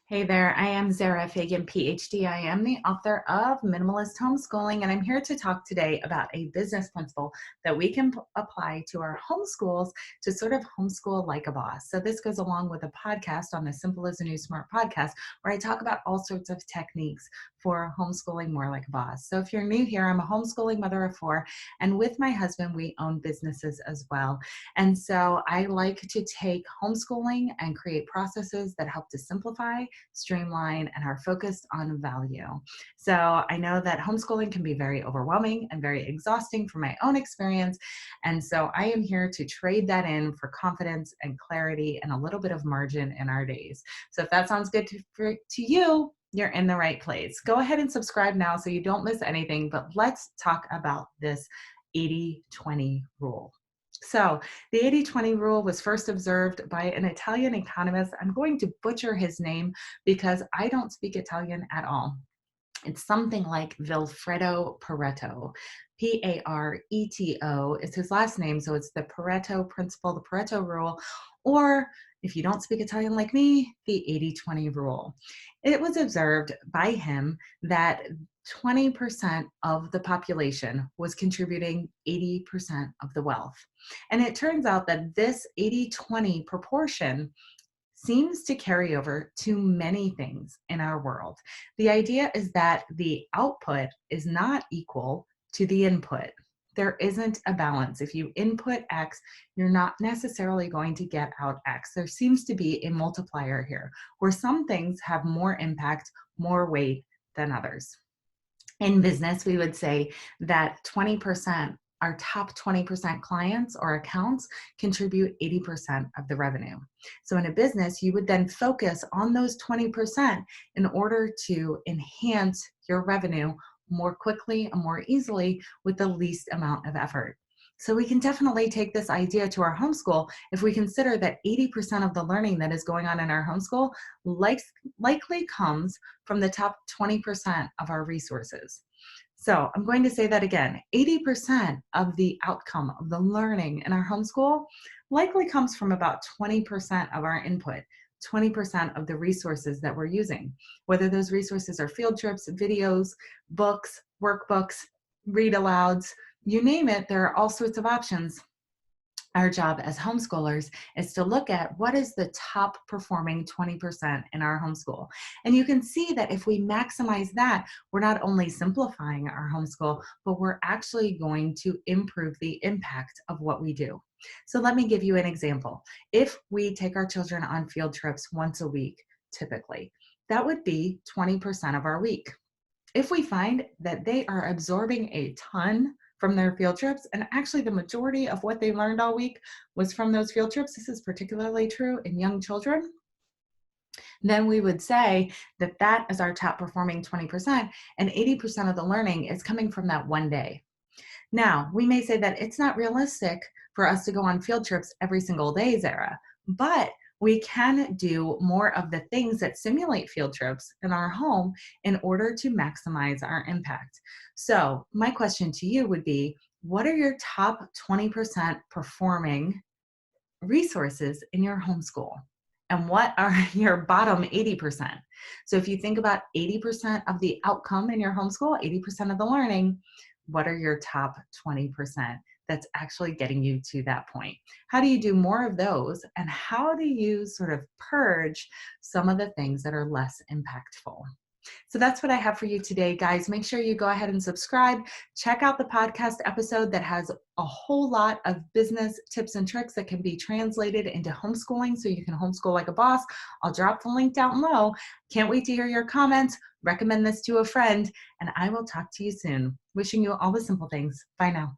Hey there, I am Zara Fagan, PhD. I am the author of Minimalist Homeschooling, and I'm here to talk today about a business principle that we can apply to our homeschools to sort of homeschool like a boss. So this goes along with a podcast on the Simple as a New Smart podcast, where I talk about all sorts of techniques for homeschooling more like a boss. So if you're new here, I'm a homeschooling mother of four, and with my husband, we own businesses as well. And so I like to take homeschooling and create processes that help to simplify, streamline, and are focused on value. So I know that homeschooling can be very overwhelming and very exhausting from my own experience. And so I am here to trade that in for confidence and clarity and a little bit of margin in our days. So if that sounds good to you, you're in the right place. Go ahead and subscribe now so you don't miss anything, but let's talk about this 80-20 rule. So the 80-20 rule was first observed by an Italian economist. I'm going to butcher his name because I don't speak Italian at all. It's something like Vilfredo Pareto. Pareto is his last name, so it's the Pareto principle, the Pareto rule, or if you don't speak Italian like me, the 80-20 rule. It was observed by him that 20% of the population was contributing 80% of the wealth. And it turns out that this 80-20 proportion seems to carry over to many things in our world. The idea is that the output is not equal to the input. There isn't a balance. If you input X, you're not necessarily going to get out X. There seems to be a multiplier here, where some things have more impact, more weight than others. In business, we would say that 20%, our top 20% clients or accounts contribute 80% of the revenue. So in a business, you would then focus on those 20% in order to enhance your revenue more quickly and more easily with the least amount of effort. So we can definitely take this idea to our homeschool if we consider that 80% of the learning that is going on in our homeschool likely comes from the top 20% of our resources. So I'm going to say that again, 80% of the outcome of the learning in our homeschool likely comes from about 20% of our input, 20% of the resources that we're using, whether those resources are field trips, videos, books, workbooks, read alouds, you name it, there are all sorts of options. Our job as homeschoolers is to look at what is the top performing 20% in our homeschool. And you can see that if we maximize that, we're not only simplifying our homeschool, but we're actually going to improve the impact of what we do. So let me give you an example. If we take our children on field trips once a week, typically, that would be 20% of our week. If we find that they are absorbing a ton from their field trips, and actually the majority of what they learned all week was from those field trips, this is particularly true in young children, then we would say that that is our top performing 20%, and 80% of the learning is coming from that one day. Now, we may say that it's not realistic for us to go on field trips every single day, Zara, but we can do more of the things that simulate field trips in our home in order to maximize our impact. So my question to you would be, what are your top 20% performing resources in your homeschool? And what are your bottom 80%? So if you think about 80% of the outcome in your homeschool, 80% of the learning, what are your top 20% that's actually getting you to that point? How do you do more of those? And how do you sort of purge some of the things that are less impactful? So that's what I have for you today, guys. Make sure you go ahead and subscribe. Check out the podcast episode that has a whole lot of business tips and tricks that can be translated into homeschooling so you can homeschool like a boss. I'll drop the link down below. Can't wait to hear your comments. Recommend this to a friend, and I will talk to you soon. Wishing you all the simple things. Bye now.